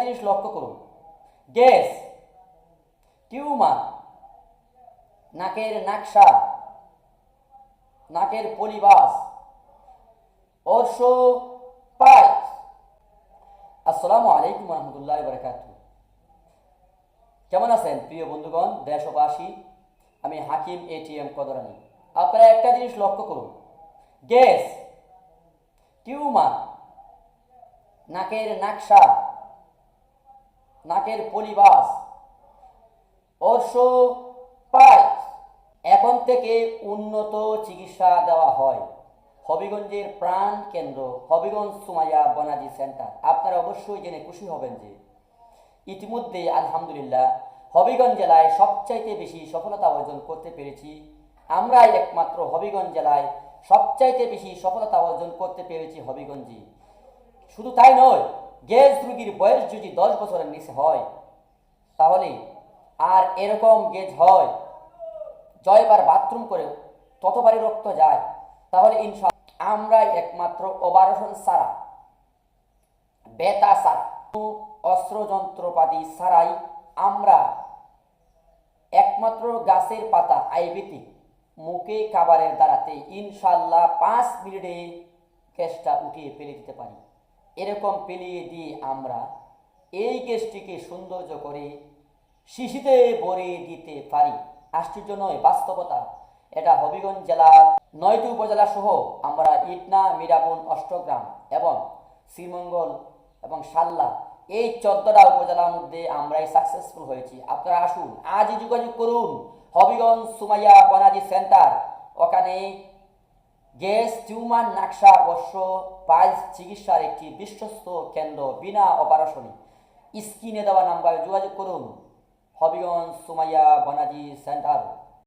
জিনিস লক্ষ্য করুন, গ্যাস, টিউমার, নাকের নাকশা, নাকের পলিবাস, অর্শ পাইপ। আসসালামু আলাইকুম রহমতুল্লাহ বারাকাতুহু। কেমন আছেন প্রিয় বন্ধুগণ, দেশবাসী? আমি হাকিম এটিএম কদরানি। আপনারা একটা জিনিস লক্ষ্য করুন, গ্যাস, টিউমার, নাকের নাকশা, নাকের পলিবাস, অর্শ পাইপ। এখন থেকে উন্নত চিকিৎসা দেওয়া হয় হবিগঞ্জের প্রাণ কেন্দ্র হবিগঞ্জ সুমাইয়া বনাজি সেন্টার। আপনারা অবশ্যই জেনে খুশি হবেন যে ইতিমধ্যে আলহামদুলিল্লাহ হবিগঞ্জ জেলায় সবচাইতে বেশি সফলতা অর্জন করতে পেরেছি। আমরাই একমাত্র হবিগঞ্জ জেলায় সবচাইতে বেশি সফলতা অর্জন করতে পেরেছি হবিগঞ্জে। শুধু তাই নয়, গ্যাস রোগীর বয়স যদি 10 বছরের নিচে হয় তাহলে আর এরকম গ্যাস হয় জয়বার বাথরুম করে ততবারই রক্ত যায়, তাহলে ইনশাআল্লাহ আমরা একমাত্র অপারেশন ছাড়া, বেতা ছাড়া, অস্ত্র যন্ত্রপাতি ছাড়াই আমরা একমাত্র গাছের পাতা আয়ুর্বেদিক মুখে খাবারের দ্বারাতে ইনশাআল্লাহ 5 মিনিটে গ্যাসটা উঠিয়ে ফেলে দিতে পারি। এরকম ফেলিয়ে দিয়ে আমরা এই গ্যাসটিকে সৌন্দর্য করে শিশিতে ভরে দিতে পারি। আশ্চর্য নয়, বাস্তবতা। এটা হবিগঞ্জ জেলা 9টি উপজেলা সহ আমরা ইটনা, মিরাবন, অষ্টগ্রাম এবং শ্রীমঙ্গল এবং সাল্লা এই 14টা উপজেলার মধ্যে আমরাই সাকসেসফুল হয়েছি। আপনারা আসুন, আজই যোগাযোগ করুন হবিগঞ্জ সুমাইয়া বনাজি সেন্টার। ওখানে গ্যাস, টিউমার, নাকশা, অর্শ পাইলস চিকিৎসার একটি বিশ্বস্ত কেন্দ্র, বিনা অপারেশনে। স্ক্রিনে দেওয়া নাম্বারে যোগাযোগ করুন হবিগঞ্জ সুমাইয়া বনাজি সেন্টার।